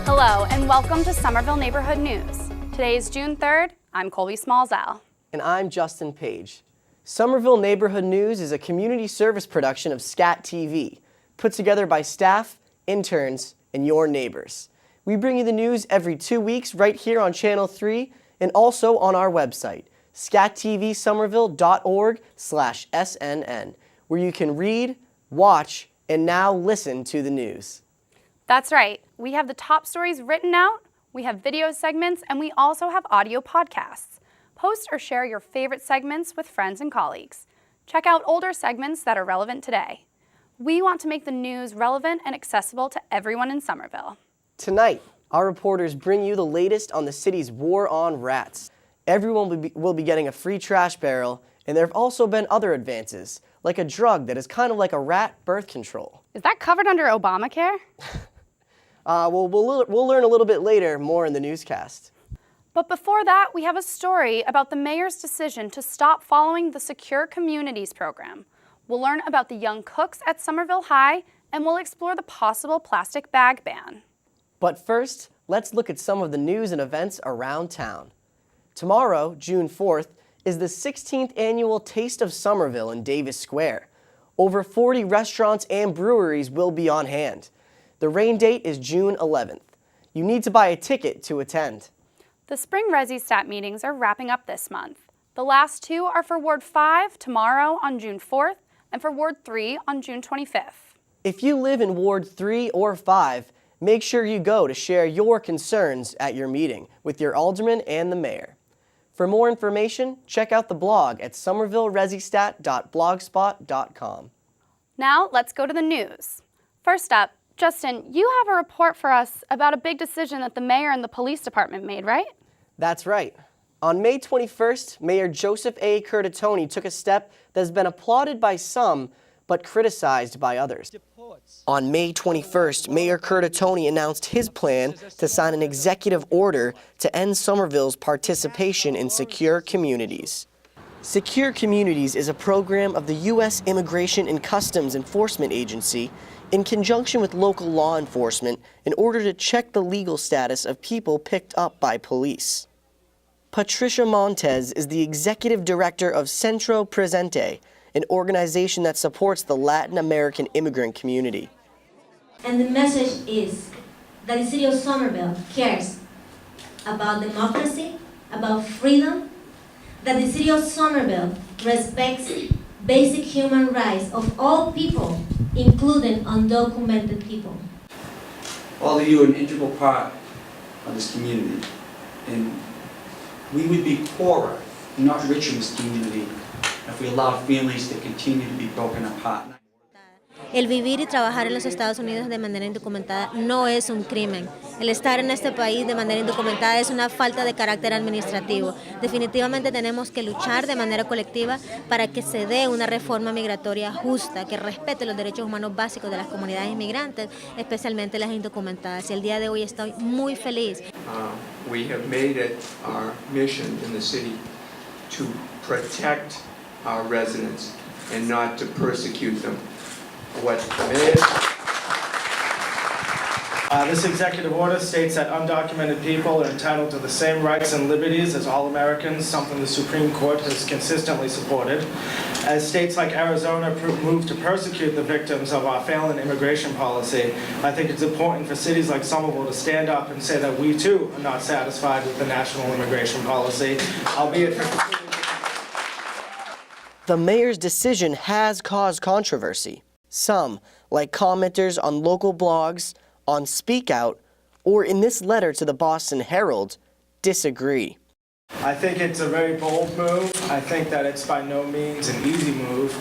Hello and welcome to Somerville Neighborhood News. Today is June 3rd. I'm Colby Smallsell. And I'm Justin Page. Somerville Neighborhood News is a community service production of SCATV, put together by staff, interns, and your neighbors. We bring you the news every 2 weeks right here on Channel 3 and also on our website, scatvsomerville.org/SNN, where you can read, watch, and now listen to the news. That's right. We have the top stories written out, we have video segments, and we also have audio podcasts. Post or share your favorite segments with friends and colleagues. Check out older segments that are relevant today. We want to make the news relevant and accessible to everyone in Somerville. Tonight, our reporters bring you the latest on the city's war on rats. Everyone will be getting a free trash barrel, and there have also been other advances, like a drug that is kind of like a rat birth control. Is that covered under Obamacare? We'll learn a little bit later, more in the newscast. But before that, we have a story about the mayor's decision to stop following the Secure Communities program. We'll learn about the young cooks at Somerville High, and we'll explore the possible plastic bag ban. But first, let's look at some of the news and events around town. Tomorrow, June 4th, is the 16th annual Taste of Somerville in Davis Square. Over 40 restaurants and breweries will be on hand. The rain date is June 11th. You need to buy a ticket to attend. The spring ResiStat meetings are wrapping up this month. The last two are for Ward 5 tomorrow on June 4th and for Ward 3 on June 25th. If you live in Ward 3 or 5, make sure you go to share your concerns at your meeting with your alderman and the mayor. For more information, check out the blog at somervilleresistat.blogspot.com. Now let's go to the news. First up, Justin, you have a report for us about a big decision that the mayor and the police department made, right? That's right. On May 21st, Mayor Joseph A. Curtatone took a step that has been applauded by some, but criticized by others. On May 21st, Mayor Curtatone announced his plan to sign an executive order to end Somerville's participation in Secure Communities. Secure Communities is a program of the U.S. Immigration and Customs Enforcement Agency in conjunction with local law enforcement in order to check the legal status of people picked up by police. Patricia Montez is the executive director of Centro Presente, an organization that supports the Latin American immigrant community. And the message is that the city of Somerville cares about democracy, about freedom, that the city of Somerville respects basic human rights of all people, including undocumented people. All of you are an integral part of this community, and we would be poorer, not richer in this community, if we allowed families to continue to be broken apart. El vivir y trabajar en los Estados Unidos de manera indocumentada no es un crimen. El estar en este país de manera indocumentada es una falta de carácter administrativo. Definitivamente tenemos que luchar de manera colectiva para que se dé una reforma migratoria justa, que respete los derechos humanos básicos de las comunidades inmigrantes, especialmente las indocumentadas. Y el día de hoy estoy muy feliz. We have made it our mission in the city to protect our residents and not to persecute them. This executive order states that undocumented people are entitled to the same rights and liberties as all Americans, something the Supreme Court has consistently supported. As states like Arizona move to persecute the victims of our failing immigration policy, I think it's important for cities like Somerville to stand up and say that we too are not satisfied with the national immigration policy, albeit for The mayor's decision has caused controversy. Some, like commenters on local blogs, on Speak Out, or in this letter to the Boston Herald, disagree. I think it's a very bold move. I think that it's by no means an easy move.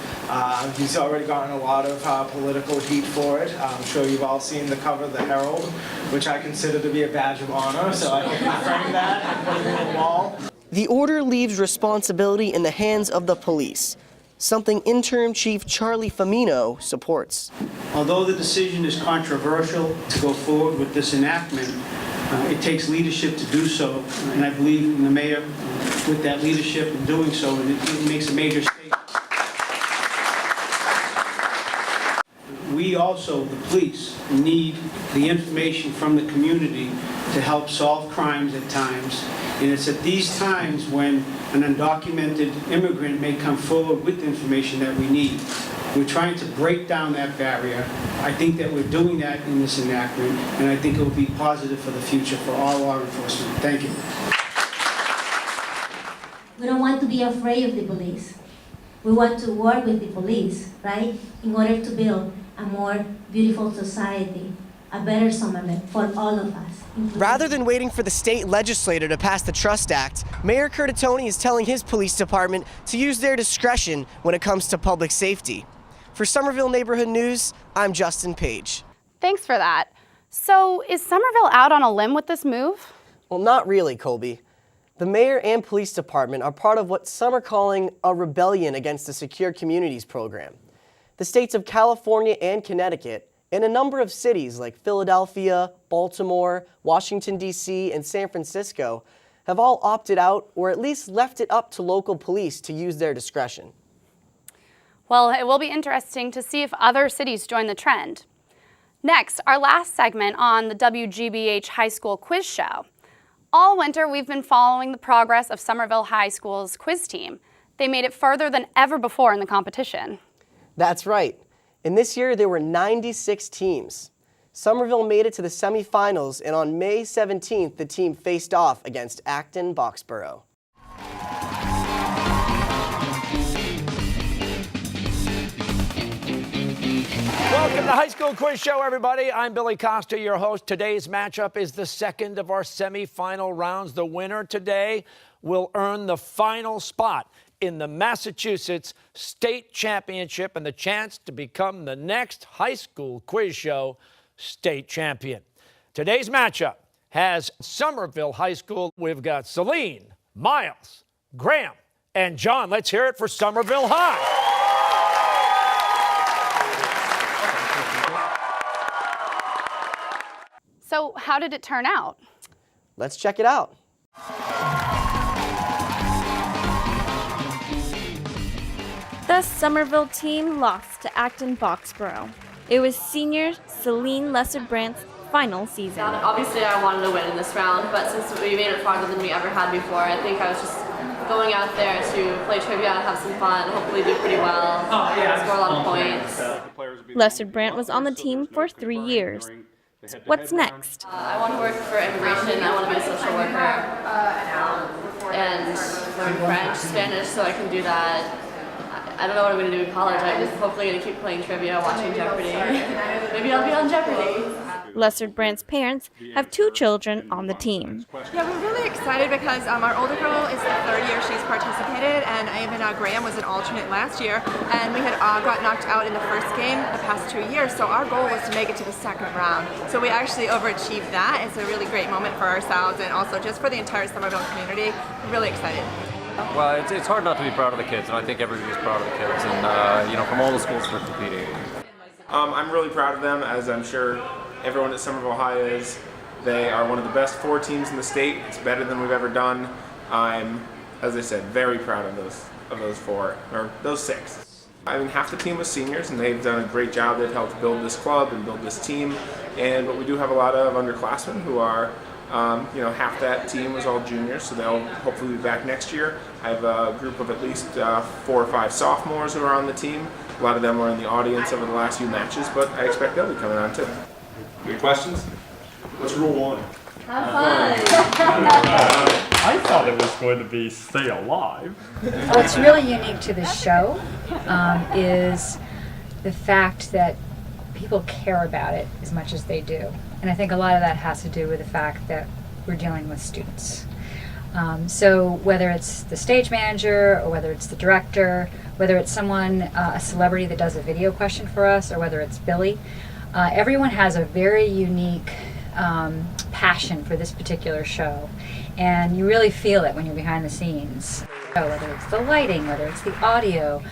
He's already gotten a lot of political heat for it. I'm sure you've all seen the cover of the Herald, which I consider to be a badge of honor, so I can frame that and put it on the wall. The order leaves responsibility in the hands of the police, something Interim Chief Charlie Famino supports. Although the decision is controversial to go forward with this enactment, it takes leadership to do so, and I believe in the mayor with that leadership in doing so, and it makes a major statement. we also, the police, need the information from the community to help solve crimes at times. And it's at these times when an undocumented immigrant may come forward with information that we need. We're trying to break down that barrier. I think that we're doing that in this enactment, and I think it will be positive for the future for all law enforcement. Thank you. We don't want to be afraid of the police. We want to work with the police, right? In order to build a more beautiful society, a better Somerville for all of us. Rather than waiting for the state legislature to pass the Trust Act, Mayor Curtatone is telling his police department to use their discretion when it comes to public safety. For Somerville Neighborhood News, I'm Justin Page. Thanks for that. So, is Somerville out on a limb with this move? Well, not really, Colby. The mayor and police department are part of what some are calling a rebellion against the Secure Communities program. The states of California and Connecticut, and a number of cities like Philadelphia, Baltimore, Washington, D.C., and San Francisco have all opted out or at least left it up to local police to use their discretion. Well, it will be interesting to see if other cities join the trend. Next, our last segment on the WGBH High School Quiz Show. All winter, we've been following the progress of Somerville High School's quiz team. They made it further than ever before in the competition. That's right. And this year, there were 96 teams. Somerville made it to the semifinals, and on May 17th, the team faced off against Acton-Boxborough. Welcome to High School Quiz Show, everybody. I'm Billy Costa, your host. Today's matchup is the second of our semifinal rounds. The winner today will earn the final spot in the Massachusetts State Championship and the chance to become the next High School Quiz Show state champion. Today's matchup has Somerville High School. We've got Celine, Miles, Graham, and John. Let's hear it for Somerville High. So how did it turn out? Let's check it out. The Somerville team lost to Acton-Boxborough. It was senior Celine Lesser-Brandt's final season. Obviously, I wanted to win in this round, but since we made it farther than we ever had before, I think I was just going out there to play trivia and have some fun, hopefully do pretty well, score a lot of points. Lesser-Brandt was on the team for 3 years. What's next? I want to work for immigration. I want to be a social worker and learn French, Spanish, so I can do that. I don't know what I'm going to do in college. I'm hopefully going to keep playing trivia, watching Jeopardy. Maybe I'll be on Jeopardy. Lesser-Brandt's parents have 2 children on the team. Yeah, we're really excited because our older girl is the 3rd year she's participated, and even Graham was an alternate last year, and we had got knocked out in the first game the past 2 years, so our goal was to make it to the 2nd round. So we actually overachieved that. It's a really great moment for ourselves and also just for the entire Somerville community. We're really excited. Well, it's hard not to be proud of the kids, and I think everybody's proud of the kids, and you know, from all the schools that are competing. I'm really proud of them, as I'm sure everyone at Somerville High is. They are one of the best 4 teams in the state. It's better than we've ever done. I'm, as I said, very proud of those 4, or those 6. I mean, half the team was seniors, and they've done a great job. They've helped build this club and build this team. But we do have a lot of underclassmen who are, you know, half that team was all juniors, so they'll hopefully be back next year. I have a group of at least 4 or 5 sophomores who are on the team. A lot of them are in the audience over the last few matches, but I expect they'll be coming on too. Any questions? What's rule 1? Have fun! I thought it was going to be stay alive. What's really unique to this show is the fact that people care about it as much as they do. And I think a lot of that has to do with the fact that we're dealing with students. So whether it's the stage manager, or whether it's the director, whether it's someone, a celebrity that does a video question for us, or whether it's Billy, everyone has a very unique passion for this particular show. And you really feel it when you're behind the scenes. So whether it's the lighting, whether it's the audio,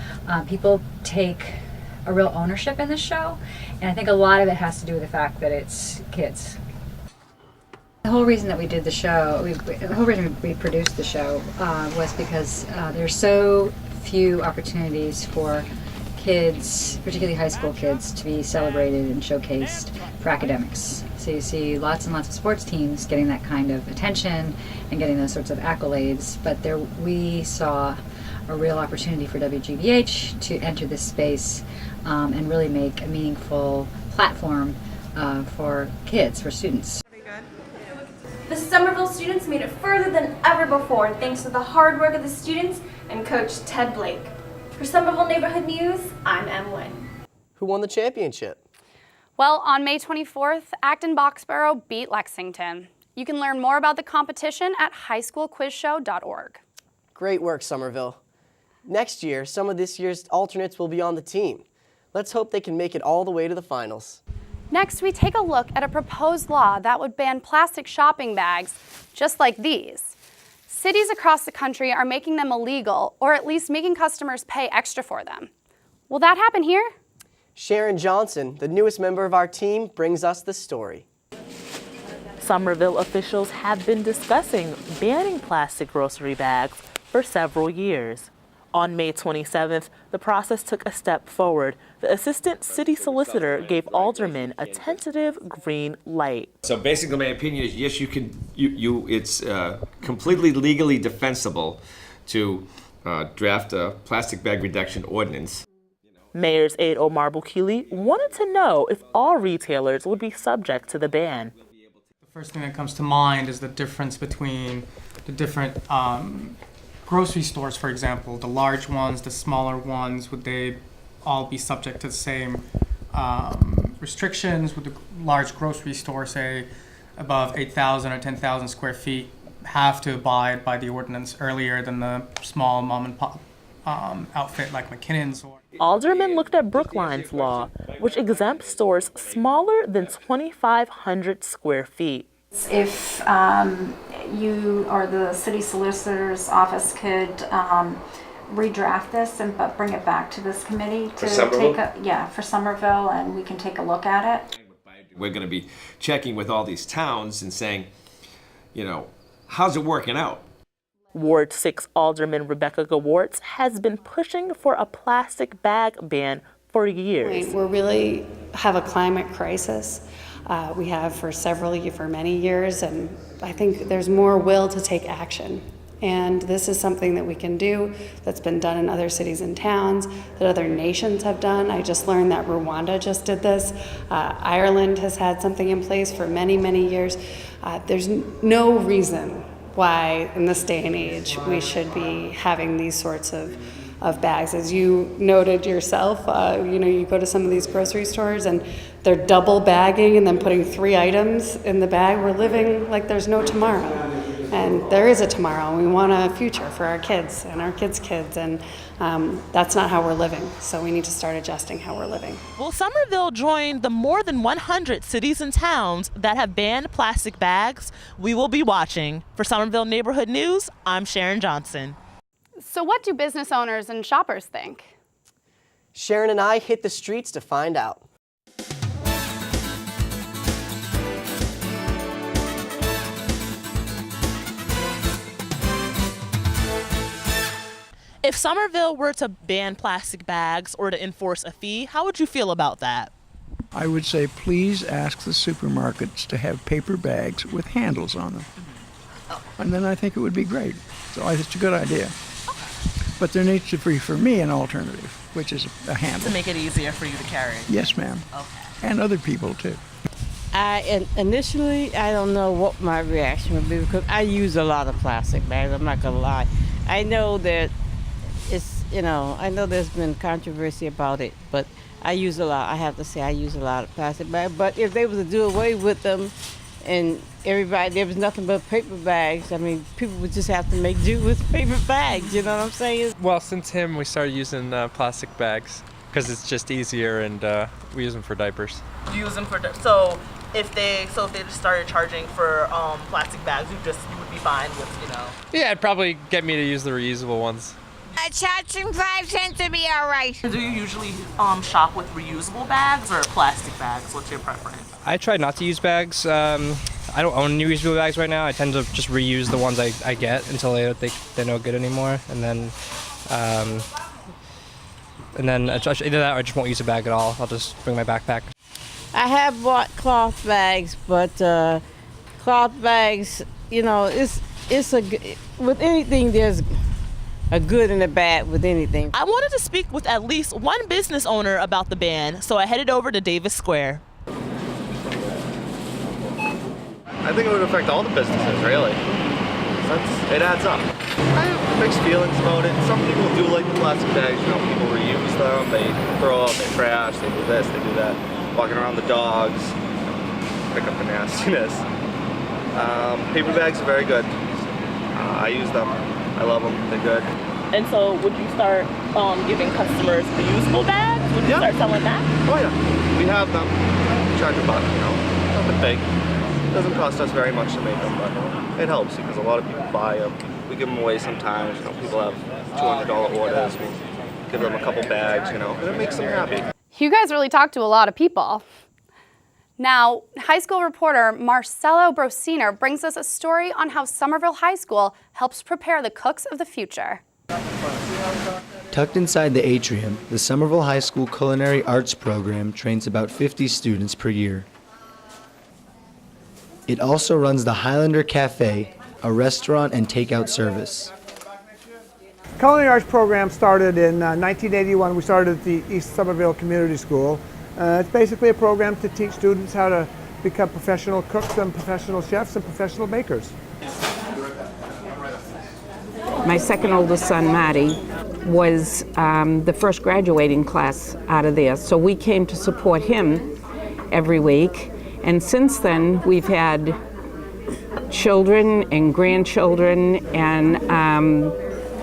people take a real ownership in the show. And I think a lot of it has to do with the fact that it's kids. The whole reason that we did the show, the whole reason we produced the show was because there's so few opportunities for kids, particularly high school kids, to be celebrated and showcased for academics. So you see lots and lots of sports teams getting that kind of attention and getting those sorts of accolades, but there we saw a real opportunity for WGBH to enter this space and really make a meaningful platform for kids, for students. The Somerville students made it further than ever before thanks to the hard work of the students and Coach Ted Blake. For Somerville Neighborhood News, I'm Em Wynn. Who won the championship? Well, on May 24th, Acton-Boxborough beat Lexington. You can learn more about the competition at highschoolquizshow.org. Great work, Somerville. Next year, some of this year's alternates will be on the team. Let's hope they can make it all the way to the finals. Next, we take a look at a proposed law that would ban plastic shopping bags, just like these. Cities across the country are making them illegal, or at least making customers pay extra for them. Will that happen here? Sharon Johnson, the newest member of our team, brings us the story. Somerville officials have been discussing banning plastic grocery bags for several years. On May 27th, the process took a step forward. The assistant city solicitor gave aldermen a tentative green light. So basically, my opinion is yes, you can. It's completely legally defensible to draft a plastic bag reduction ordinance. Mayor's aide Omar Bukili wanted to know if all retailers would be subject to the ban. The first thing that comes to mind is the difference between the different grocery stores, for example, the large ones, the smaller ones. Would they all be subject to the same restrictions? Would the large grocery store, say, above 8,000 or 10,000 square feet, have to abide by the ordinance earlier than the small mom and pop outfit like McKinnon's? Aldermen looked at Brookline's law, which exempts stores smaller than 2,500 square feet. If you or the city solicitor's office could redraft this but bring it back to this committee to for Somerville, and we can take a look at it. We're going to be checking with all these towns and saying, you know, how's it working out? Ward 6 Alderman Rebecca Gawartz has been pushing for a plastic bag ban for years. We really have a climate crisis. We have for many years, and I think there's more will to take action. And this is something that we can do that's been done in other cities and towns, that other nations have done. I just learned that Rwanda just did this. Ireland has had something in place for many, many years. There's no reason why in this day and age we should be having these sorts of bags. As you noted yourself, you go to some of these grocery stores and they're double bagging and then putting 3 items in the bag. We're living like there's no tomorrow. And there is a tomorrow. We want a future for our kids and our kids' kids, and that's not how we're living. So we need to start adjusting how we're living. Will Somerville join the more than 100 cities and towns that have banned plastic bags? We will be watching. For Somerville Neighborhood News, I'm Sharon Johnson. So what do business owners and shoppers think? Sharon and I hit the streets to find out. If Somerville were to ban plastic bags or to enforce a fee, how would you feel about that? I would say please ask the supermarkets to have paper bags with handles on them. And then I think it would be great. So it's a good idea. But there needs to be, for me, an alternative, which is a handle. To make it easier for you to carry? Yes, ma'am. Okay. And other people, too. Initially, I don't know what my reaction would be because I use a lot of plastic bags. I'm not going to lie. I know that I know there's been controversy about it, but I use a lot. I have to say I use a lot of plastic bags. But if they were to do away with them and there was nothing but paper bags, I mean, people would just have to make do with paper bags, you know what I'm saying? Well, since we started using plastic bags because it's just easier, and we use them for diapers. Do you use them for so if they just started charging for plastic bags, you would be fine with, Yeah, it'd probably get me to use the reusable ones. Charging 5 cents to be all right. Do you usually shop with reusable bags or plastic bags? What's your preference? I try not to use bags. I don't own any reusable bags right now. I tend to just reuse the ones I get until they're no good anymore. And then and then either that or I just won't use a bag at all. I'll just bring my backpack. I have bought cloth bags, but cloth bags, you know, with anything there's a good and a bad with anything. I wanted to speak with at least one business owner about the ban, so I headed over to Davis Square. I think it would affect all the businesses, really. It adds up. I have mixed feelings about it. Some people do like the plastic bags, you know, people reuse them, they throw out their trash, they do this, they do that. Walking around the dogs, pick up the nastiness. Paper bags are very good. I use them. I love them. They're good. And so would you start giving customers reusable bags? Would you start selling that? Oh yeah, we have them. We charge $1, you know, nothing big. It doesn't cost us very much to make them, but it helps because a lot of people buy them. We give them away sometimes. You know, people have $200 orders. We give them a couple bags, you know, and it makes them happy. You guys really talk to a lot of people. Now, high school reporter Marcelo Brosiner brings us a story on how Somerville High School helps prepare the cooks of the future. Tucked inside the atrium, the Somerville High School Culinary Arts program trains about 50 students per year. It also runs the Highlander Cafe, a restaurant and takeout service. The Culinary Arts program started in 1981. We started at the East Somerville Community School. It's basically a program to teach students how to become professional cooks and professional chefs and professional bakers. My second oldest son, Matty, was the first graduating class out of there. So we came to support him every week. And since then, we've had children and grandchildren and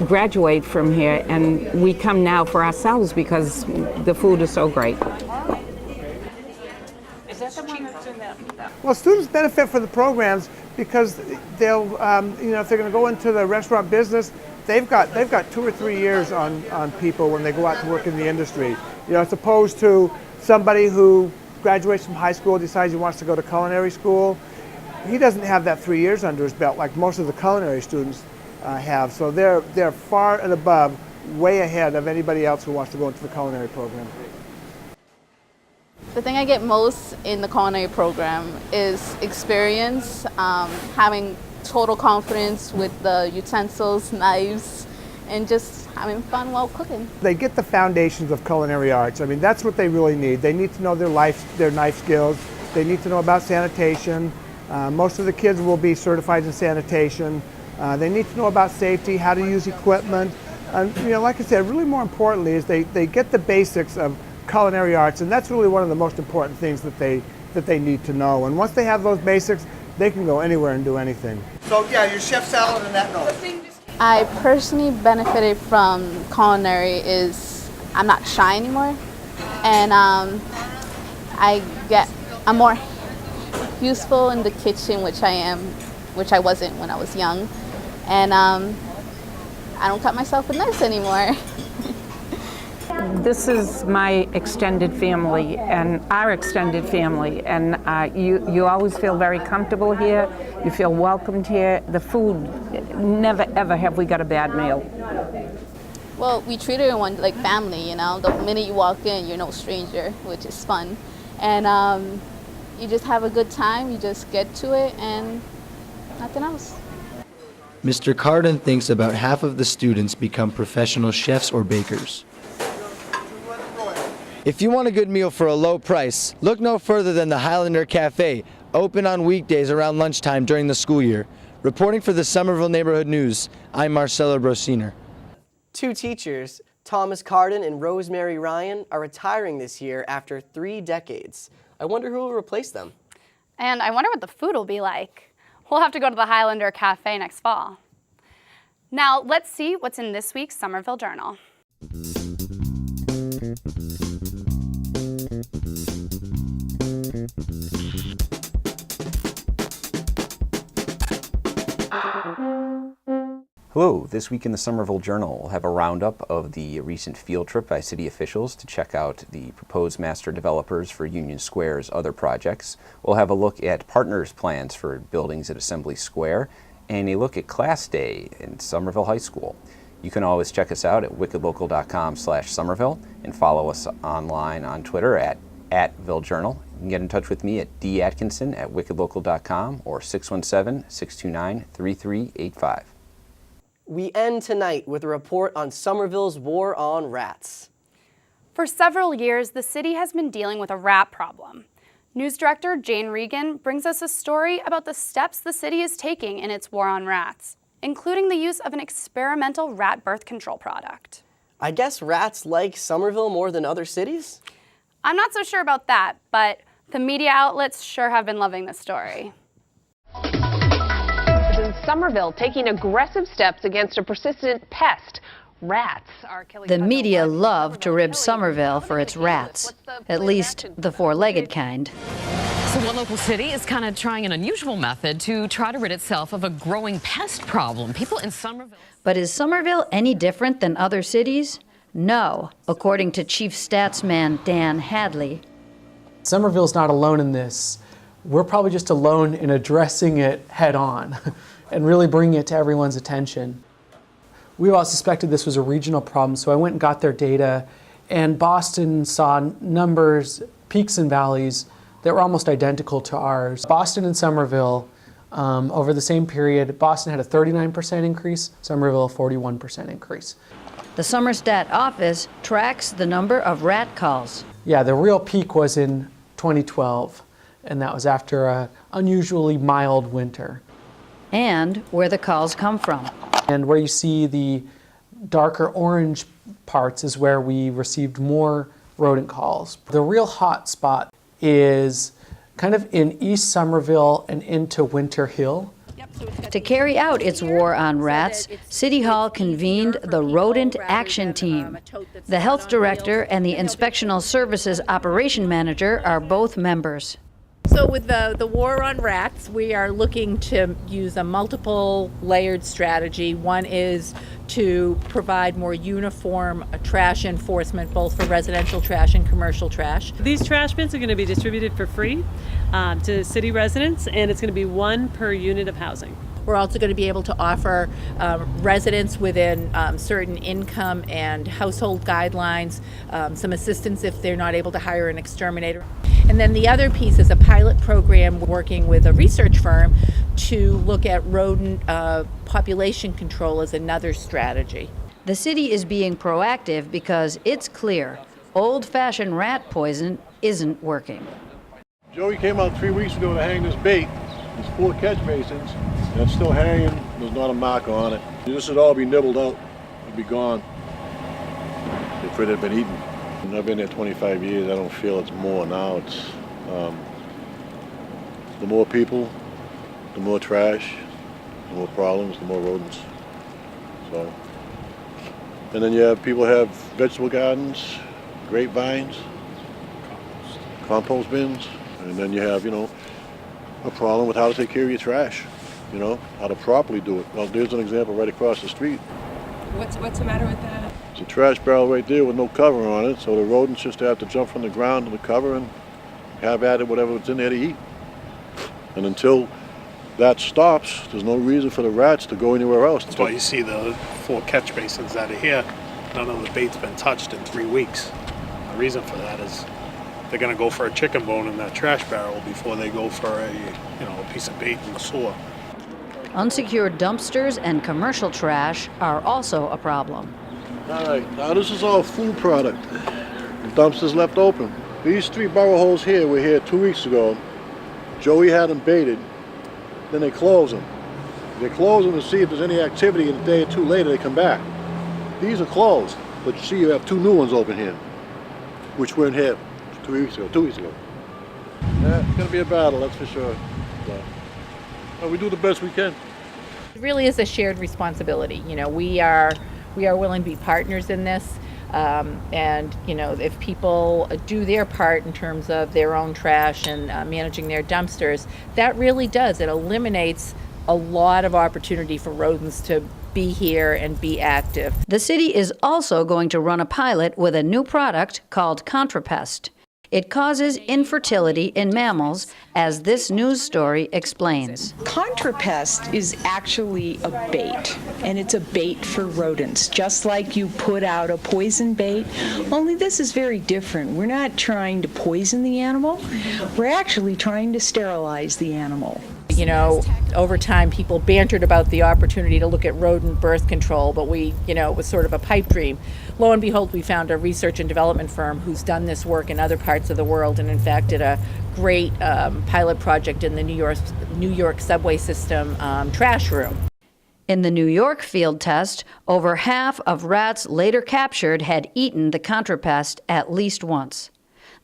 graduate from here. And we come now for ourselves because the food is so great. Well, students benefit from the programs because they'll, you know, if they're going to go into the restaurant business, they've got 2 or 3 years on people when they go out to work in the industry. You know, as opposed to somebody who graduates from high school, decides he wants to go to culinary school. He doesn't have that 3 years under his belt like most of the culinary students have. So they're far and above, way ahead of anybody else who wants to go into the culinary program. The thing I get most in the culinary program is experience, having total confidence with the utensils, knives, and just having fun while cooking. They get the foundations of culinary arts. I mean, that's what they really need. They need to know their knife skills. They need to know about sanitation. Most of the kids will be certified in sanitation. They need to know about safety, how to use equipment. And, you know, like I said, really more importantly is they get the basics of culinary arts, and that's really one of the most important things that they need to know. And once they have those basics, they can go anywhere and do anything. So yeah, your chef salad and that note. I personally benefited from culinary is I'm not shy anymore, and I'm more useful in the kitchen, which I wasn't when I was young, and I don't cut myself with knives anymore. This is my extended family and our extended family, and you always feel very comfortable here. You feel welcomed here. The food, never ever have we got a bad meal. Well, we treat everyone like family, you know. The minute you walk in, you're no stranger, which is fun. And you just have a good time, you just get to it, and nothing else. Mr. Carden thinks about half of the students become professional chefs or bakers. If you want a good meal for a low price, look no further than the Highlander Cafe, open on weekdays around lunchtime during the school year. Reporting for the Somerville Neighborhood News, I'm Marcelo Brosiner. 2 teachers, Thomas Carden and Rosemary Ryan, are retiring this year after 3 decades. I wonder who will replace them. And I wonder what the food will be like. We'll have to go to the Highlander Cafe next fall. Now, let's see what's in this week's Somerville Journal. Hello, this week in the Somerville Journal, we'll have a roundup of the recent field trip by city officials to check out the proposed master developers for Union Square's other projects. We'll have a look at partners' plans for buildings at Assembly Square, and a look at Class Day in Somerville High School. You can always check us out at wickedlocal.com/Somerville and follow us online on Twitter at @VilleJournal. You can get in touch with me at datkinson@wickedlocal.com or 617-629-3385. We end tonight with a report on Somerville's war on rats. For several years, the city has been dealing with a rat problem. News director Jane Regan brings us a story about the steps the city is taking in its war on rats, including the use of an experimental rat birth control product. I guess rats like Somerville more than other cities? I'm not so sure about that, but the media outlets sure have been loving this story. In Somerville, taking aggressive steps against a persistent pest. Rats are killing. The media love to rib Somerville for its rats, at least the four-legged kind. So one local city is kind of trying an unusual method to try to rid itself of a growing pest problem. People in Somerville. But is Somerville any different than other cities? No, according to Chief Statsman Dan Hadley. Somerville's not alone in this. We're probably just alone in addressing it head on and really bringing it to everyone's attention. We all suspected this was a regional problem, so I went and got their data, and Boston saw numbers, peaks and valleys, that were almost identical to ours. Boston and Somerville, over the same period, Boston had a 39% increase, Somerville a 41% increase. The Somerstat office tracks the number of rat calls. Yeah, the real peak was in 2012, and that was after an unusually mild winter. And where the calls come from. And where you see the darker orange parts is where we received more rodent calls. The real hot spot is kind of in East Somerville and into Winter Hill. To carry out its war on rats, City Hall convened the Rodent Action Team. The health director and the Inspectional Services Operation Manager are both members. So with the war on rats, we are looking to use a multiple layered strategy. One is to provide more uniform trash enforcement, both for residential trash and commercial trash. These trash bins are going to be distributed for free to city residents, and it's going to be one per unit of housing. We're also going to be able to offer residents within certain income and household guidelines some assistance if they're not able to hire an exterminator. And then the other piece is a pilot program working with a research firm to look at rodent population control as another strategy. The city is being proactive because it's clear old-fashioned rat poison isn't working. Joey came out 3 weeks ago to hang this bait. There's 4 catch basins, and it's still hanging. There's not a mark on it. This would all be nibbled out. It'd be gone if it had been eaten. And I've been there 25 years. I don't feel it's more now. It's the more people, the more trash, the more problems, the more rodents. So, and then you have people have vegetable gardens, grapevines, compost bins, and then you have, a problem with how to take care of your trash, how to properly do it. Well, there's an example right across the street. What's the matter with that? It's a trash barrel right there with no cover on it, so the rodents just have to jump from the ground to the cover and have at it whatever's in there to eat. And until that stops, there's no reason for the rats to go anywhere else. That's why you see the 4 catch basins that are here. None of the bait's been touched in 3 weeks. The reason for that is they're going to go for a chicken bone in that trash barrel before they go for a piece of bait in the sewer. Unsecured dumpsters and commercial trash are also a problem. All right, now this is all food product. The dumpsters left open. These 3 burrow holes here were here 2 weeks ago. Joey had them baited, then they close them. They close them to see if there's any activity, and a day or 2 later they come back. These are closed, but you see you have 2 new ones open here, which weren't here 2 weeks ago. Yeah, it's gonna be a battle, that's for sure. But we do the best we can. It really is a shared responsibility. We are willing to be partners in this. And if people do their part in terms of their own trash and managing their dumpsters, that really does. It eliminates a lot of opportunity for rodents to be here and be active. The city is also going to run a pilot with a new product called ContraPest. It causes infertility in mammals, as this news story explains. Contrapest is actually a bait, and it's a bait for rodents, just like you put out a poison bait, only this is very different. We're not trying to poison the animal, we're actually trying to sterilize the animal. You know, over time people bantered about the opportunity to look at rodent birth control, but it was sort of a pipe dream. Lo and behold, we found a research and development firm who's done this work in other parts of the world, and in fact did a great pilot project in the New York subway system trash room. In the New York field test, over half of rats later captured had eaten the contrapest at least once.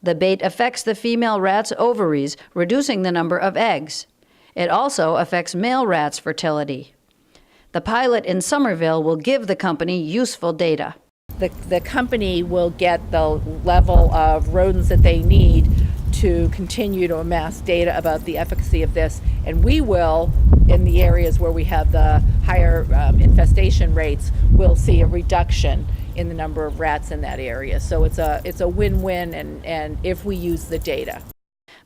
The bait affects the female rat's ovaries, reducing the number of eggs. It also affects male rats' fertility. The pilot in Somerville will give the company useful data. The company will get the level of rodents that they need to continue to amass data about the efficacy of this, and we will, in the areas where we have the higher infestation rates, will see a reduction in the number of rats in that area. So it's a win-win, and if we use the data.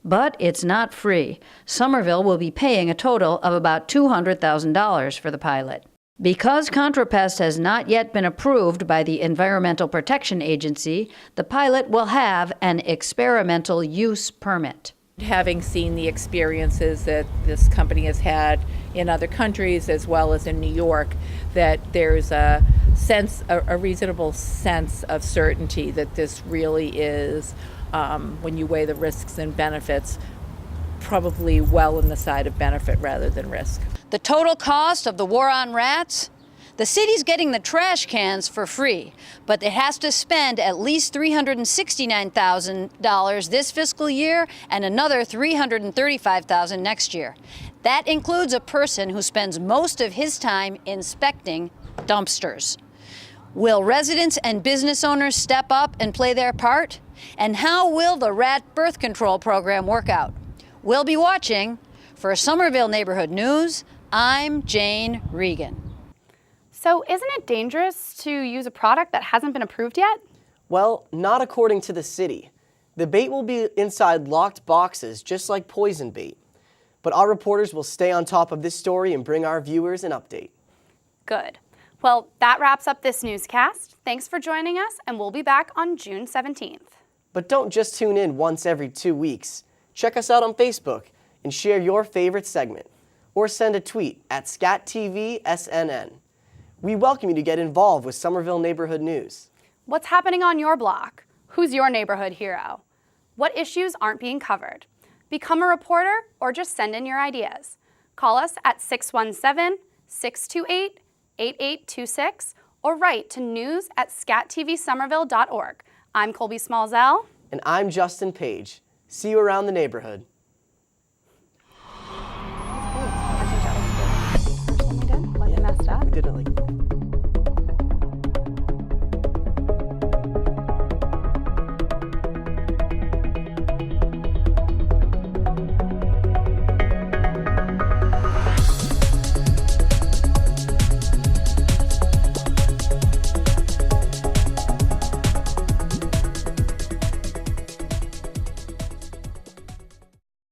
But it's not free. Somerville will be paying a total of about $200,000 for the pilot. Because contrapest has not yet been approved by the Environmental Protection Agency, the pilot will have an experimental use permit. Having seen the experiences that this company has had in other countries as well as in New York, that there's a reasonable sense of certainty that this really is, when you weigh the risks and benefits, probably well on the side of benefit rather than risk. The total cost of the war on rats? The city's getting the trash cans for free, but it has to spend at least $369,000 this fiscal year and another $335,000 next year. That includes a person who spends most of his time inspecting dumpsters. Will residents and business owners step up and play their part? And how will the rat birth control program work out? We'll be watching. For Somerville Neighborhood News, I'm Jane Regan. So isn't it dangerous to use a product that hasn't been approved yet? Well, not according to the city. The bait will be inside locked boxes, just like poison bait. But our reporters will stay on top of this story and bring our viewers an update. Good. Well, that wraps up this newscast. Thanks for joining us, and we'll be back on June 17th. But don't just tune in once every 2 weeks. Check us out on Facebook and share your favorite segment. Or send a tweet at SCATV SNN. We welcome you to get involved with Somerville Neighborhood News. What's happening on your block? Who's your neighborhood hero? What issues aren't being covered? Become a reporter or just send in your ideas. Call us at 617-628-8826 or write to news@scatvsomerville.org. I'm Colby Smallzell. And I'm Justin Page. See you around the neighborhood.